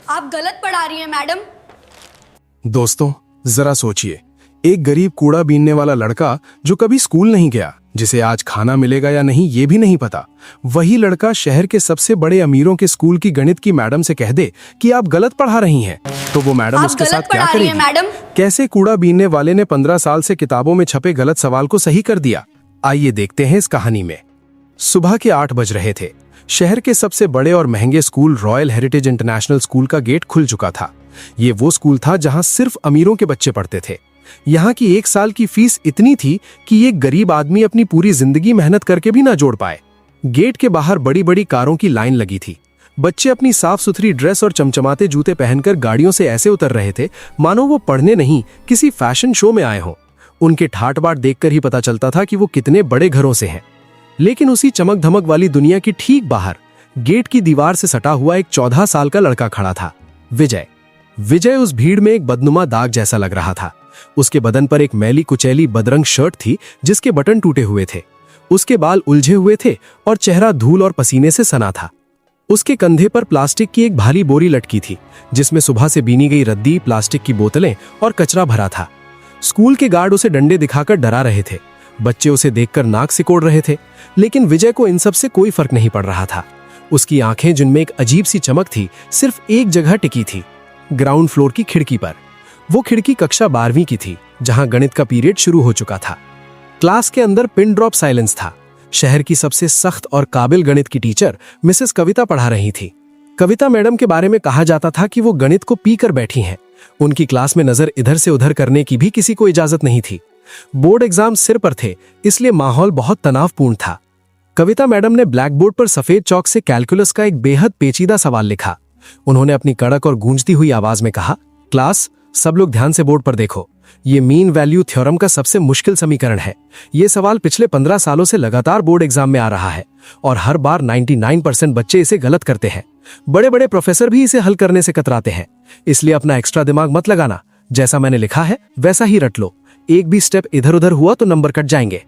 आप गलत पढ़ा रही हैं मैडम। दोस्तों जरा सोचिए, एक गरीब कूड़ा बीनने वाला लड़का जो कभी स्कूल नहीं गया, जिसे आज खाना मिलेगा या नहीं ये भी नहीं पता, वही लड़का शहर के सबसे बड़े अमीरों के स्कूल की गणित की मैडम से कह दे कि आप गलत पढ़ा रही हैं, तो वो मैडम उसके साथ क्या करेगी? मैडम कैसे कूड़ा बीनने वाले ने 15 साल से किताबों में छपे गलत सवाल को सही कर दिया, आइए देखते हैं इस कहानी में। सुबह के 8 बज रहे थे। शहर के सबसे बड़े और महंगे school royal heritage international school का गेट खुल चुका था। ये वो स्कूल था जहां सिर्फ अमीरों के बच्चे पढ़ते थे। यहाँ की 1 साल की फीस इतनी थी कि एक गरीब आदमी अपनी पूरी जिंदगी मेहनत करके भी ना जोड़ पाए। गेट के बाहर बड़ी बड़ी कारों की लाइन लगी थी। बच्चे अपनी साफ सुथरी ड्रेस और चमचमाते जूते पहनकर गाड़ियों से ऐसे उतर रहे थे मानो वो पढ़ने नहीं किसी फैशन शो में आए हों। उनके ठाट बाट देखकर ही पता चलता था कि वो कितने बड़े घरों से हैं। लेकिन उसी चमक धमक वाली दुनिया की ठीक बाहर गेट की दीवार से सटा हुआ एक 14 साल का लड़का खड़ा था, विजय। विजय उस भीड़ में एक बदनुमा दाग जैसा लग रहा था। उसके बदन पर एक मैली कुचैली बदरंग शर्ट थी जिसके बटन टूटे हुए थे। उसके बाल उलझे हुए थे और चेहरा धूल और पसीने से सना था। उसके कंधे पर प्लास्टिक की एक भारी बोरी लटकी थी जिसमें सुबह से बीनी गई रद्दी, प्लास्टिक की बोतलें और कचरा भरा था। स्कूल के गार्ड उसे डंडे दिखाकर डरा रहे थे। बच्चे उसे देखकर नाक सिकोड़ रहे थे, लेकिन विजय को इन सब से कोई फर्क नहीं पड़ रहा था। उसकी आंखें, जिनमें एक अजीब सी चमक थी, सिर्फ एक जगह टिकी थी, ग्राउंड फ्लोर की खिड़की पर। वो खिड़की कक्षा 12वीं की थी, जहां गणित का पीरियड शुरू हो चुका था। क्लास के अंदर पिन ड्रॉप साइलेंस था। शहर की सबसे सख्त और काबिल गणित की टीचर मिसेस कविता पढ़ा रही थी। कविता मैडम के बारे में कहा जाता था कि वो गणित को पी कर बैठी हैं। उनकी क्लास में नजर इधर से उधर करने की भी किसी को इजाजत नहीं थी। बोर्ड एग्जाम सिर पर थे, इसलिए माहौल बहुत तनावपूर्ण था। कविता मैडम ने ब्लैक बोर्ड पर सफेद चौक से कैलकुलस का एक बेहद पेचीदा सवाल लिखा। उन्होंने अपनी कड़क और गूंजती हुई आवाज में कहा, क्लास सब लोग ध्यान से बोर्ड पर देखो। ये मीन वैल्यू थ्योरम का सबसे मुश्किल समीकरण है। ये सवाल पिछले 15 सालों से लगातार बोर्ड एग्जाम में आ रहा है और हर बार 99% बच्चे इसे गलत करते हैं। बड़े बड़े प्रोफेसर भी इसे हल करने से कतराते हैं, इसलिए अपना एक्स्ट्रा दिमाग मत लगाना। जैसा मैंने लिखा है वैसा ही रट लो। एक भी स्टेप इधर उधर हुआ तो नंबर कट जाएंगे।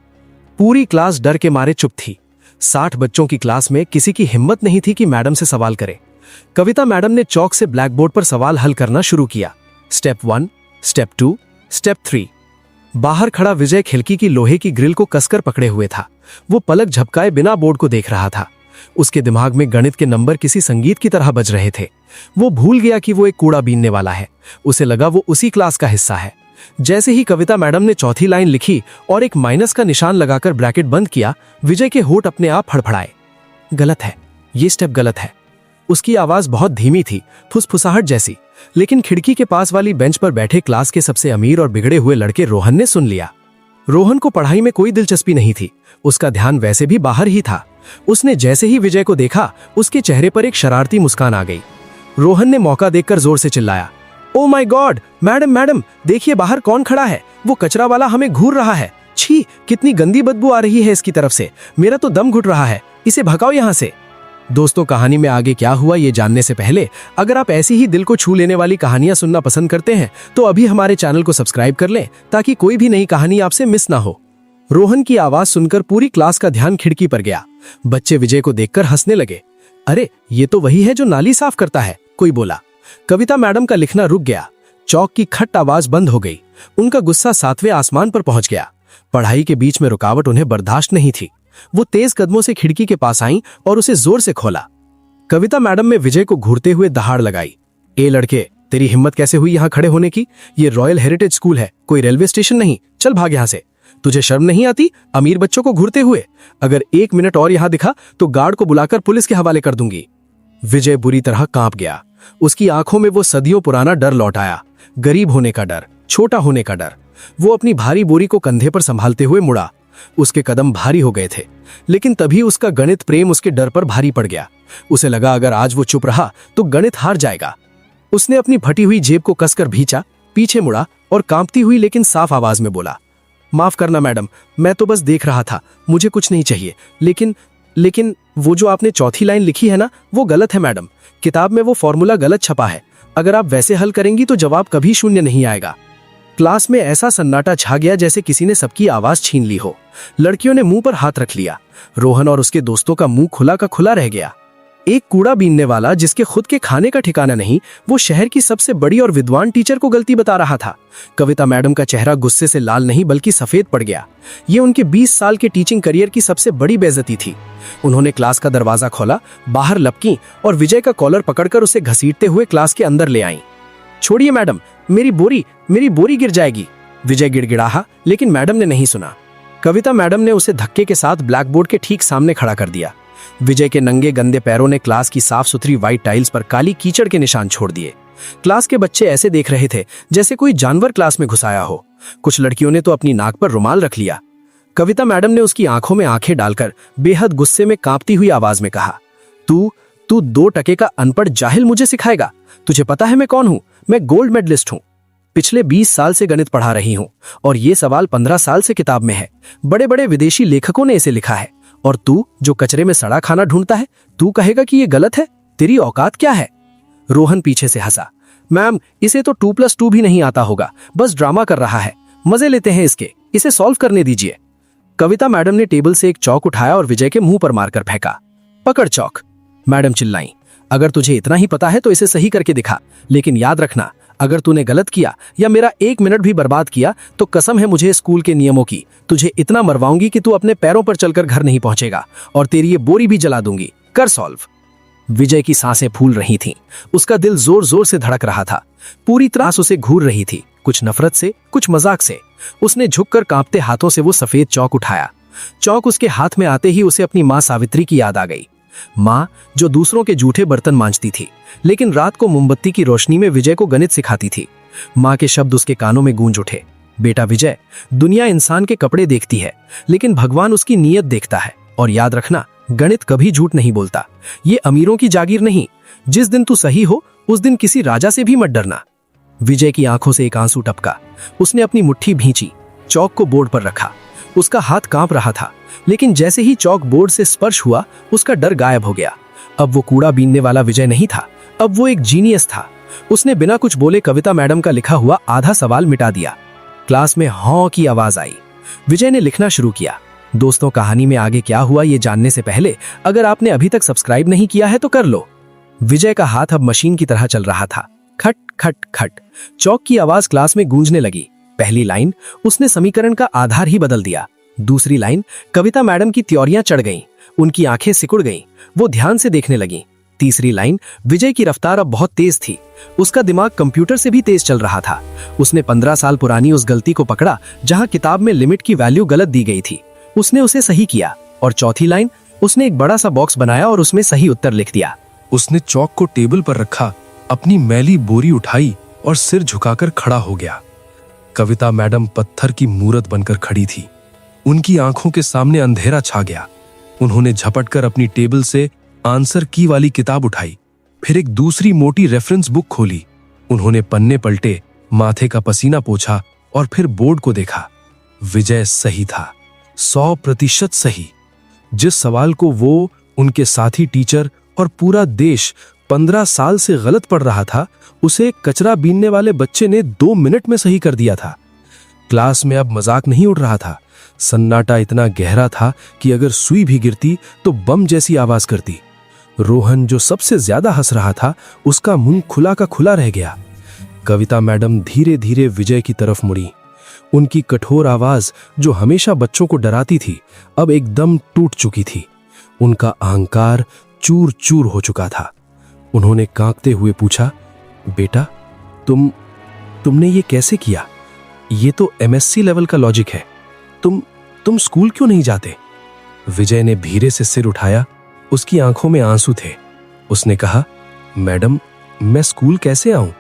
पूरी क्लास डर के मारे चुप थी। 60 बच्चों की क्लास में किसी की हिम्मत नहीं थी कि मैडम से सवाल करे। कविता मैडम ने चौक से ब्लैक बोर्ड पर सवाल हल करना शुरू किया। Step 1, step 2, step 3। बाहर खड़ा विजय खिड़की की लोहे की ग्रिल को कसकर पकड़े हुए था। वो पलक झपकाए बिना बोर्ड को देख रहा था। उसके दिमाग में गणित के नंबर किसी संगीत की तरह बज रहे थे। वो भूल गया कि वो एक कूड़ा बीनने वाला है। उसे लगा वो उसी क्लास का हिस्सा है। जैसे ही कविता मैडम ने चौथी लाइन लिखी और एक माइनस का निशान लगाकर ब्रैकेट बंद किया, विजय के होंठ अपने आप फड़फड़ाए। गलत है, ये स्टेप गलत है। उसकी आवाज बहुत धीमी थी, फुसफुसाहट जैसी, लेकिन खिड़की के पास वाली बेंच पर बैठे क्लास के सबसे अमीर और बिगड़े हुए लड़के रोहन ने सुन लिया। रोहन को पढ़ाई में कोई दिलचस्पी नहीं थी। उसका ध्यान वैसे भी बाहर ही था। उसने जैसे ही विजय को देखा, उसके चेहरे पर एक शरारती मुस्कान आ गई। रोहन ने मौका देखकर जोर से चिल्लाया, oh my God, madam madam, देखिए बाहर कौन खड़ा है। वो कचरा वाला हमें घूर रहा है। छी, कितनी गंदी बदबू आ रही है इसकी तरफ से। मेरा तो दम घुट रहा है। इसे भगाओ यहाँ से। दोस्तों, कहानी में आगे क्या हुआ ये जानने से पहले अगर आप ऐसी ही दिल को छू लेने वाली कहानियां सुनना पसंद करते हैं तो अभी हमारे चैनल को सब्सक्राइब कर लें ताकि कोई भी नई कहानी आपसे मिस ना हो। रोहन की आवाज सुनकर पूरी क्लास का ध्यान खिड़की पर गया। बच्चे विजय को देखकर हंसने लगे। अरे, ये तो वही है जो नाली साफ करता है, कोई बोला। कविता मैडम का लिखना रुक गया। चौक की खट आवाज बंद हो गई। उनका गुस्सा 7वें आसमान पर पहुंच गया। पढ़ाई के बीच में रुकावट उन्हें बर्दाश्त नहीं थी। वो तेज कदमों से खिड़की के पास आईं और उसे जोर से खोला। कविता मैडम में विजय को घूरते हुए दहाड़ लगाई। ए लड़के, तेरी हिम्मत कैसे हुई यहाँ खड़े होने की? ये रॉयल हेरिटेज स्कूल है, कोई रेलवे स्टेशन नहीं। चल भाग यहाँ से। तुझे शर्म नहीं आती अमीर बच्चों को घूरते हुए? अगर 1 मिनट और यहाँ दिखा तो गार्ड को बुलाकर पुलिस के हवाले कर दूंगी। विजय बुरी तरह कांप गया। उसकी आंखों में वो सदियों पुराना डर लौट आया। गरीब होने का डर, छोटा होने का डर। वो अपनी भारी बोरी को कंधे पर संभालते हुए मुड़ा। उसके कदम भारी हो गए थे, लेकिन तभी उसका गणित प्रेम उसके डर पर भारी पड़ गया। उसे लगा अगर आज वो चुप रहा तो गणित हार जाएगा। उसने अपनी फटी हुई जेब को कसकर भींचा, पीछे मुड़ा और कांपती हुई लेकिन साफ आवाज में बोला, माफ करना मैडम, मैं तो बस देख रहा था, मुझे कुछ नहीं चाहिए। लेकिन वो जो आपने चौथी लाइन लिखी है ना, वो गलत है मैडम। किताब में वो फॉर्मूला गलत छपा है। अगर आप वैसे हल करेंगी तो जवाब कभी 0 नहीं आएगा। क्लास में ऐसा सन्नाटा छा गया जैसे किसी ने सबकी आवाज छीन ली हो। लड़कियों ने मुंह पर हाथ रख लिया। रोहन और उसके दोस्तों का मुंह खुला का खुला रह गया। एक कूड़ा बीनने वाला जिसके खुद के खाने का ठिकाना नहीं, वो शहर की सबसे बड़ी और विद्वान टीचर को गलती बता रहा था। कविता मैडम का चेहरा गुस्से से लाल नहीं बल्कि सफेद पड़ गया। ये उनके 20 साल के टीचिंग करियर की सबसे बड़ी बेइज्जती थी। उन्होंने क्लास का दरवाजा खोला, बाहर लपकी और विजय का कॉलर पकड़कर उसे घसीटते हुए क्लास के अंदर ले आई। छोड़िए मैडम, मेरी बोरी गिर जाएगी, विजय गिड़गिड़ाहा, लेकिन मैडम ने नहीं सुना। कविता मैडम ने उसे धक्के के साथ ब्लैक बोर्ड के ठीक सामने खड़ा कर दिया। विजय के नंगे गंदे पैरों ने क्लास की साफ सुथरी व्हाइट टाइल्स पर काली कीचड़ के निशान छोड़ दिए। क्लास के बच्चे ऐसे देख रहे थे जैसे कोई जानवर क्लास में घुसाया हो। कुछ लड़कियों ने तो अपनी नाक पर रुमाल रख लिया। कविता मैडम ने उसकी आंखों में आंखें डालकर बेहद गुस्से में कांपती हुई आवाज में कहा, तू 2 टके का अनपढ़ जाहिल मुझे सिखाएगा? तुझे पता है मैं कौन हूं? मैं गोल्ड मेडलिस्ट हूं। पिछले 20 साल से गणित पढ़ा रही हूं और ये सवाल 15 साल से किताब में है। बड़े बड़े विदेशी लेखकों ने इसे लिखा है और तू जो कचरे में सड़ा खाना ढूंढता है, तू कहेगा कि ये गलत है? तेरी औकात क्या है? रोहन पीछे से हंसा। मैम, इसे तो 2+2 भी नहीं आता होगा, बस ड्रामा कर रहा है, मजे लेते हैं इसके, इसे सॉल्व करने दीजिए। कविता मैडम ने टेबल से एक चौक उठाया और विजय के मुंह पर मारकर फेंका। पकड़ चौक, मैडम चिल्लाई। अगर तुझे इतना ही पता है तो इसे सही करके दिखा, लेकिन याद रखना, अगर तूने गलत किया या मेरा 1 मिनट भी बर्बाद किया तो कसम है मुझे स्कूल के नियमों की, तुझे इतना मरवाऊंगी कि तू अपने पैरों पर चलकर घर नहीं पहुंचेगा और तेरी ये बोरी भी जला दूंगी। कर सॉल्व। विजय की सांसें फूल रही थीं, उसका दिल जोर जोर से धड़क रहा था। पूरी त्रास उसे घूर रही थी, कुछ नफरत से, कुछ मजाक से। उसने झुककर कांपते हाथों से वो सफेद चौक उठाया। चौक उसके हाथ में आते ही उसे अपनी माँ सावित्री की याद आ गई। माँ जो दूसरों के जूठे बर्तन मांजती थी, लेकिन रात को मोमबत्ती की रोशनी में विजय को गणित सिखाती थी। माँ के शब्द उसके कानों में गूंज उठे, बेटा विजय, दुनिया इंसान के कपड़े देखती है, लेकिन भगवान उसकी नीयत देखता है। और याद रखना, गणित कभी झूठ नहीं बोलता। ये अमीरों की जागीर नहीं। जिस दिन तू सही हो उस दिन किसी राजा से भी मत डरना। विजय की आंखों से एक आंसू टपका। उसने अपनी मुट्ठी भींची, चौक को बोर्ड पर रखा। उसका हाथ कांप रहा था, लेकिन जैसे ही चौक बोर्ड से स्पर्श हुआ उसका डर गायब हो गया। अब वो कूड़ा बीनने वाला विजय नहीं था, अब वो एक जीनियस था। उसने बिना कुछ बोले कविता मैडम का लिखा हुआ आधा सवाल मिटा दिया। क्लास में हॉं की आवाज आई। विजय ने लिखना शुरू किया। दोस्तों, कहानी में आगे क्या हुआ ये जानने से पहले अगर आपने अभी तक सब्सक्राइब नहीं किया है तो कर लो। विजय का हाथ अब मशीन की तरह चल रहा था। खट खट खट, चौक की आवाज क्लास में गूंजने लगी। पहली लाइन, उसने समीकरण का आधार ही बदल दिया। दूसरी लाइन, कविता मैडम की त्योरियां चढ़ गईं, उनकी आंखें सिकुड़ गईं, वो ध्यान से देखने लगीं। तीसरी लाइन, विजय की रफ्तार अब बहुत तेज थी, उसका दिमाग कंप्यूटर से भी तेज चल रहा था। उसने 15 साल पुरानी उस गलती को पकड़ा जहां किताब में लिमिट की वैल्यू गलत दी गई थी। उसने उसे सही किया। और चौथी लाइन, उसने एक बड़ा सा बॉक्स बनाया और उसमें सही उत्तर लिख दिया। उसने चौक को टेबल पर रखा, अपनी मैली बोरी उठाई और सिर झुकाकर खड़ा हो गया। कविता मैडम पत्थर की मूरत बनकर खड़ी थी। उनकी आंखों के सामने अंधेरा छा गया। उन्होंने झपटकर अपनी टेबल से आंसर की वाली किताब उठाई, फिर एक दूसरी मोटी रेफरेंस बुक खोली। उन्होंने पन्ने पलटे, माथे का पसीना पोंछा और फिर बोर्ड को देखा। विजय सही था, 100% सही। जिस सवाल को वो, उनके साथी टीचर और पूरा देश 15 साल से गलत पढ़ रहा था, उसे कचरा बीनने वाले बच्चे ने 2 मिनट में सही कर दिया था। क्लास में अब मजाक नहीं उड़ रहा था। सन्नाटा इतना गहरा था कि अगर सुई भी गिरती तो बम जैसी आवाज करती। रोहन जो सबसे ज्यादा हंस रहा था, उसका मुंह खुला का खुला रह गया। कविता मैडम धीरे धीरे विजय की तरफ मुड़ी। उनकी कठोर आवाज जो हमेशा बच्चों को डराती थी, अब एकदम टूट चुकी थी। उनका अहंकार चूर चूर हो चुका था। उन्होंने कांपते हुए पूछा, बेटा, तुमने ये कैसे किया? ये तो MSc लेवल का लॉजिक है। तुम स्कूल क्यों नहीं जाते? विजय ने धीरे से सिर उठाया। उसकी आंखों में आंसू थे। उसने कहा, मैडम, मैं स्कूल कैसे आऊं?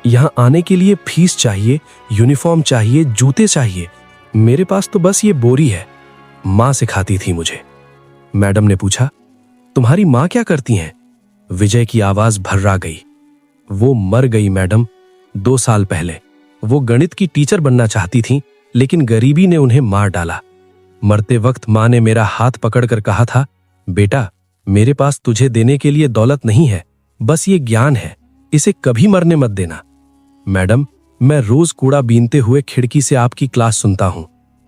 यहां आने के लिए फीस चाहिए, यूनिफॉर्म चाहिए, जूते चाहिए। मेरे पास तो बस ये बोरी है। मां सिखाती थी मुझे। मैडम ने पूछा, तुम्हारी मां क्या करती हैं? विजय की आवाज भर्रा गई। वो मर गई मैडम, 2 साल पहले। वो गणित की टीचर बनना चाहती थी, लेकिन गरीबी ने उन्हें मार डाला। मरते वक्त मां ने मेरा हाथ पकड़कर कहा था, बेटा, मेरे पास तुझे देने के लिए दौलत नहीं है, बस ये ज्ञान है, इसे कभी मरने मत देना। मैडम, मैं रोज कूड़ा बीनते हुए खिड़की से आपकी क्लास सुनता हूं।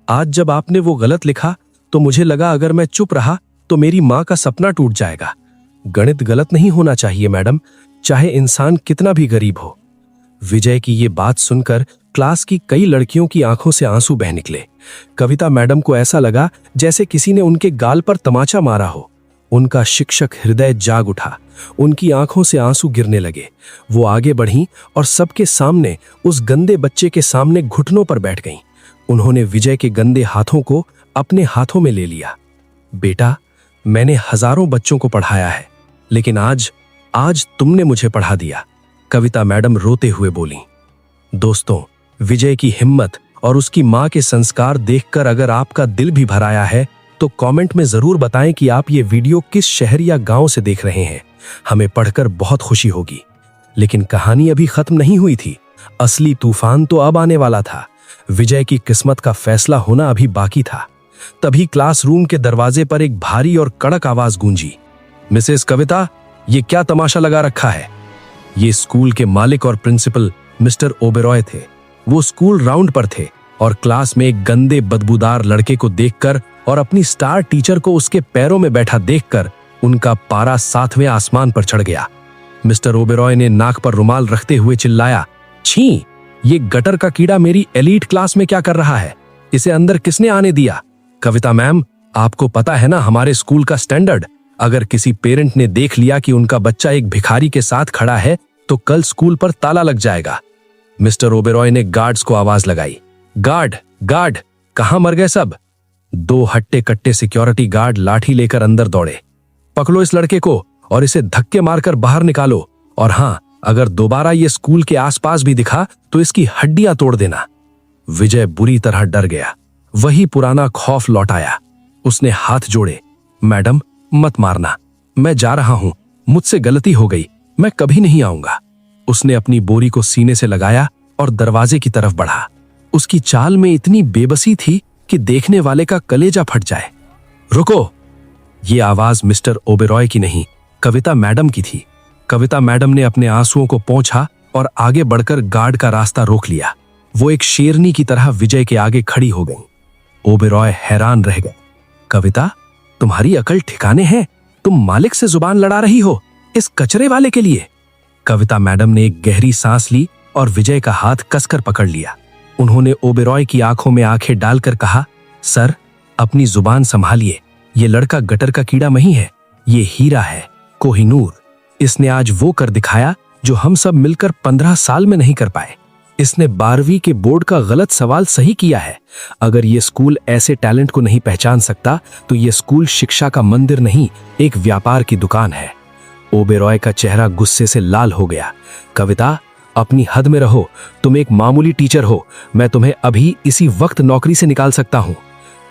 आज जब आपने वो गलत लिखा तो मुझे लगा अगर मैं चुप रहा तो मेरी मां का सपना टूट जाएगा। गणित गलत नहीं होना चाहिए मैडम, चाहे इंसान कितना भी गरीब हो। विजय की ये बात सुनकर क्लास की कई लड़कियों की आंखों से आंसू बह निकले। कविता मैडम को ऐसा लगा जैसे किसी ने उनके गाल पर तमाचा मारा हो। उनका शिक्षक हृदय जाग उठा, उनकी आंखों से आंसू गिरने लगे। वो आगे बढ़ीं और सबके सामने उस गंदे बच्चे के सामने घुटनों पर बैठ गईं। उन्होंने विजय के गंदे हाथों को अपने हाथों में ले लिया। बेटा, मैंने हजारों बच्चों को पढ़ाया है, लेकिन आज तुमने मुझे पढ़ा दिया, कविता मैडम रोते हुए बोली। दोस्तों, विजय की हिम्मत और उसकी मां के संस्कार देखकर अगर आपका दिल भी भर आया है तो कमेंट में जरूर बताएं कि आप ये वीडियो किस शहर या गांव से देख रहे हैं। हमें पढ़कर बहुत खुशी होगी। लेकिन कहानी अभी खत्म नहीं हुई थी। असली तूफान तो अब आने वाला था। विजय की किस्मत का फैसला होना अभी बाकी था। तभी क्लासरूम के दरवाजे पर एक भारी और कड़क आवाज गूंजी। मिसेस कविता, ये क्या तमाशा लगा रखा है? ये स्कूल के मालिक और प्रिंसिपल मिस्टर ओबेरॉय थे। वो स्कूल राउंड पर थे और क्लास में एक गंदे बदबूदार लड़के को देखकर और अपनी स्टार टीचर को उसके पैरों में बैठा देखकर उनका पारा 7वें आसमान पर चढ़ गया। मिस्टर ओबेरॉय ने नाक पर रुमाल रखते हुए चिल्लाया, छी! ये गटर का कीड़ा मेरी एलीट क्लास में क्या कर रहा है? इसे अंदर किसने आने दिया? कविता मैम, आपको पता है ना हमारे स्कूल का स्टैंडर्ड। अगर किसी पेरेंट ने देख लिया कि उनका बच्चा एक भिखारी के साथ खड़ा है तो कल स्कूल पर ताला लग जाएगा। मिस्टर ओबेरॉय ने गार्ड्स को आवाज लगाई। गार्ड, कहां मर गए सब? 2 हट्टे कट्टे सिक्योरिटी गार्ड लाठी लेकर अंदर दौड़े। पकड़ो इस लड़के को और इसे धक्के मारकर बाहर निकालो, और हां, अगर दोबारा ये स्कूल के आसपास भी दिखा तो इसकी हड्डियां तोड़ देना। विजय बुरी तरह डर गया। वही पुराना खौफ लौट आया। उसने हाथ जोड़े। मैडम, मत मारना, मैं जा रहा हूं, मुझसे गलती हो गई, मैं कभी नहीं आऊंगा। उसने अपनी बोरी को सीने से लगाया और दरवाजे की तरफ बढ़ा। उसकी चाल में इतनी बेबसी थी कि देखने वाले का कलेजा फट जाए। रुको! ये आवाज मिस्टर ओबेरॉय की नहीं, कविता मैडम की थी। कविता मैडम ने अपने आंसुओं को पोंछा और आगे बढ़कर गार्ड का रास्ता रोक लिया। वो एक शेरनी की तरह विजय के आगे खड़ी हो गई। ओबेरॉय हैरान रह गए। कविता, तुम्हारी अकल ठिकाने है? तुम मालिक से जुबान लड़ा रही हो इस कचरे वाले के लिए? कविता मैडम ने एक गहरी सांस ली और विजय का हाथ कसकर पकड़ लिया। उन्होंने ओबेरॉय की आंखों में आंखें डालकर कहा, सर, अपनी जुबान संभालिए। ये लड़का गटर का कीड़ा नहीं है, ये हीरा है, कोहिनूर। इसने आज वो कर दिखाया जो हम सब मिलकर 15 साल में नहीं कर पाए। इसने 12वीं के बोर्ड का गलत सवाल सही किया है। अगर ये स्कूल ऐसे टैलेंट को नहीं पहचान सकता तो ये स्कूल शिक्षा का मंदिर नहीं, एक व्यापार की दुकान है। ओबेरॉय का चेहरा गुस्से से लाल हो गया। कविता, अपनी हद में रहो। तुम एक मामूली टीचर हो। मैं तुम्हें अभी इसी वक्त नौकरी से निकाल सकता हूं।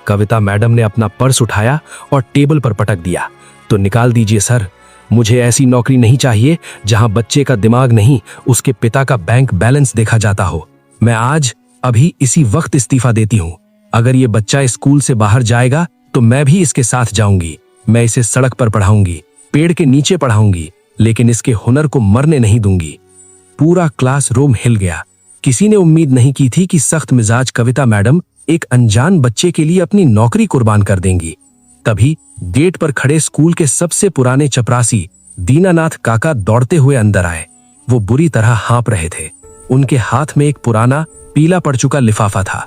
कविता मैडम ने अपना पर्स उठाया और टेबल पर पटक दिया। तो निकाल दीजिए सर, मुझे ऐसी नौकरी नहीं चाहिए जहां बच्चे का दिमाग नहीं, उसके पिता का बैंक बैलेंस देखा जाता हो। मैं आज अभी इसी वक्त इस्तीफा देती हूं। अगर ये बच्चा स्कूल से बाहर जाएगा तो मैं भी इसके साथ जाऊंगी। मैं इसे सड़क पर पढ़ाऊंगी, पेड़ के नीचे पढ़ाऊंगी, लेकिन इसके हुनर को मरने नहीं दूंगी। पूरा क्लासरूम हिल गया। किसी ने उम्मीद नहीं की थी कि सख्त मिजाज कविता मैडम एक अनजान बच्चे के लिए अपनी नौकरी कुर्बान कर देंगी। तभी गेट पर खड़े स्कूल के सबसे पुराने चपरासी दीनानाथ काका दौड़ते हुए अंदर आए। वो बुरी तरह हाँप रहे थे। उनके हाथ में एक पुराना पीला पड़ चुका लिफाफा था।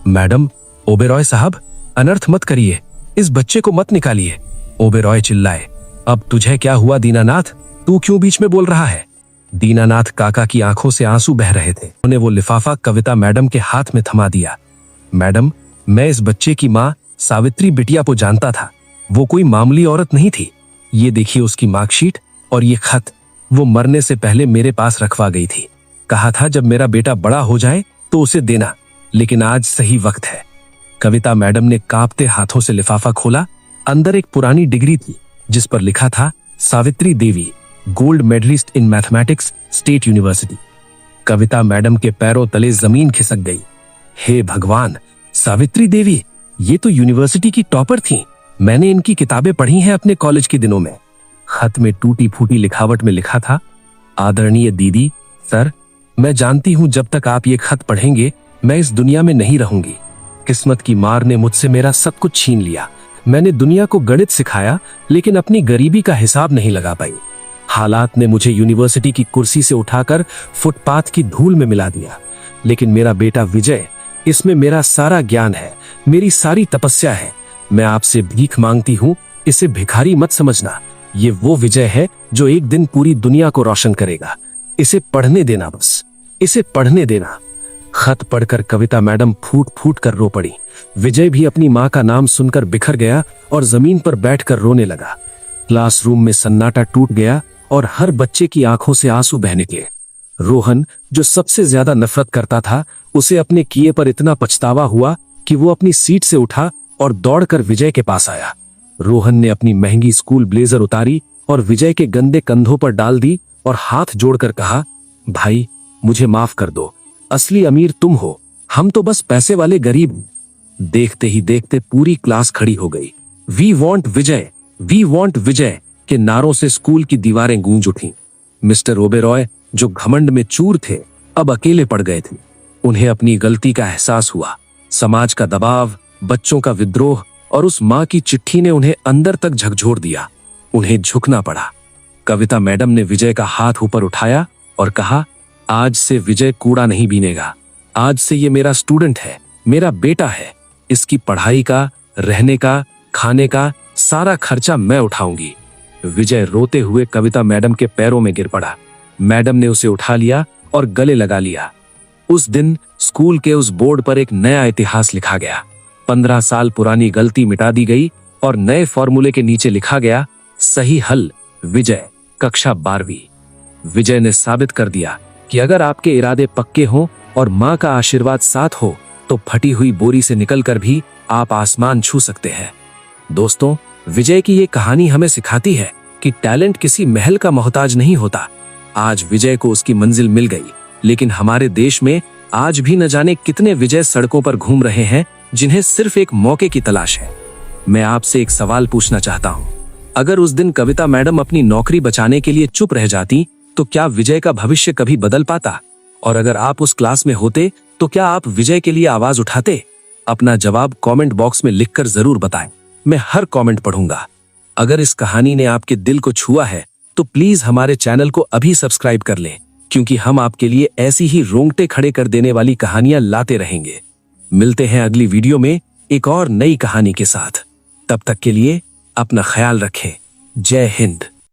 मैडम, ओबेरॉय साहब, अनर्थ मत करिए, इस बच्चे को मत निकालिए। ओबेरॉय चिल्लाए। अब तुझे क्या हुआ दीनानाथ? तू क्यों बीच में बोल रहा है? दीनानाथ काका की आंखों से आंसू बह रहे थे। उन्हें वो लिफाफा कविता मैडम के हाथ में थमा दिया। मैडम, मैं इस बच्चे की माँ सावित्री बिटिया को जानता था। वो कोई मामूली औरत नहीं थी। ये देखिए उसकी मार्कशीट और ये खत। वो मरने से पहले मेरे पास रखवा गई थी। कहा था जब मेरा बेटा बड़ा हो जाए तो उसे देना, लेकिन आज सही वक्त है। कविता मैडम ने कांपते हाथों से लिफाफा खोला। अंदर एक पुरानी डिग्री थी जिस पर लिखा था Savitri Devi, gold medallist in mathematics, state university. Kavita madam के पैरों तले जमीन खिसक गई। हे भगवान, सावित्री देवी, ये तो यूनिवर्सिटी की टॉपर थी। मैंने इनकी किताबें पढ़ी हैं अपने कॉलेज के दिनों में। खत में टूटी फूटी लिखावट में लिखा था, आदरणीय दीदी, सर, मैं जानती हूं जब तक आप ये खत पढ़ेंगे मैं इस दुनिया में नहीं रहूंगी। किस्मत की मार ने मुझसे मेरा सब कुछ छीन लिया। मैंने दुनिया को गणित सिखाया, लेकिन अपनी गरीबी का हिसाब नहीं लगा पाई। हालात ने मुझे यूनिवर्सिटी की कुर्सी से उठाकर फुटपाथ की धूल में मिला दिया। लेकिन मेरा बेटा विजय, इसमें मेरा सारा ज्ञान है, मेरी सारी तपस्या है। मैं आपसे भीख मांगती हूं, इसे भिखारी मत समझना। ये वो विजय है जो एक दिन पूरी दुनिया को रोशन करेगा। इसे पढ़ने देना, बस इसे पढ़ने देना। खत पढ़कर कविता मैडम फूट फूट कर रो पड़ी। विजय भी अपनी मां का नाम सुनकर बिखर गया और जमीन पर बैठकर रोने लगा। क्लासरूम में सन्नाटा टूट गया और हर बच्चे की आंखों से आंसू बहने लगे। रोहन, जो सबसे ज्यादा नफरत करता था, उसे अपने किए पर इतना पछतावा हुआ कि वो अपनी सीट से उठा और दौड़कर विजय के पास आया। रोहन ने अपनी महंगी स्कूल ब्लेजर उतारी और विजय के गंदे कंधों पर डाल दी और हाथ जोड़कर कहा, भाई मुझे माफ कर दो, असली अमीर तुम हो, हम तो बस पैसे वाले गरीब। देखते ही देखते पूरी क्लास खड़ी हो गई। We want Vijay, we want Vijay के नारों से स्कूल की दीवारें गूंज उठीं। मिस्टर ओबेरॉय, जो घमंड में चूर थे, अब अकेले पड़ गए थे। उन्हें अपनी गलती का एहसास हुआ। समाज का दबाव, बच्चों का विद्रोह और उस मां की चिट्ठी ने उन्हें अंदर तक झकझोर दिया। उन्हें झुकना पड़ा। कविता मैडम ने विजय का हाथ ऊपर उठाया और कहा, आज से विजय कूड़ा नहीं बीनेगा। आज से ये मेरा स्टूडेंट है, मेरा बेटा है। इसकी पढ़ाई का, रहने का, खाने का सारा खर्चा मैं उठाऊंगी। विजय रोते हुए कविता मैडम के पैरों में गिर पड़ा। मैडम ने उसे उठा लिया और गले लगा लिया। उस दिन स्कूल के उस बोर्ड पर एक नया इतिहास लिखा गया। 15 साल पुरानी गलती मिटा दी गई और नए फॉर्मूले के नीचे लिखा गया, सही हल विजय, कक्षा 12वीं। विजय ने साबित कर दिया कि अगर आपके इरादे पक्के हों और मां का आशीर्वाद साथ हो तो फटी हुई बोरी से निकलकर भी आप आसमान छू सकते हैं। दोस्तों, विजय की ये कहानी हमें सिखाती है कि टैलेंट किसी महल का मोहताज नहीं होता। आज विजय को उसकी मंजिल मिल गई, लेकिन हमारे देश में आज भी न जाने कितने विजय सड़कों पर घूम रहे हैं जिन्हें सिर्फ एक मौके की तलाश है। मैं आपसे एक सवाल पूछना चाहता हूं, अगर उस दिन कविता मैडम अपनी नौकरी बचाने के लिए चुप रह जाती तो क्या विजय का भविष्य कभी बदल पाता? और अगर आप उस क्लास में होते तो क्या आप विजय के लिए आवाज उठाते? अपना जवाब कमेंट बॉक्स में लिखकर जरूर बताएं। मैं हर कमेंट पढ़ूंगा। अगर इस कहानी ने आपके दिल को छुआ है तो प्लीज हमारे चैनल को अभी सब्सक्राइब कर लें, क्योंकि हम आपके लिए ऐसी ही रोंगटे खड़े कर देने वाली कहानियां लाते रहेंगे। मिलते हैं अगली वीडियो में एक और नई कहानी के साथ। तब तक के लिए अपना ख्याल रखें। जय हिंद।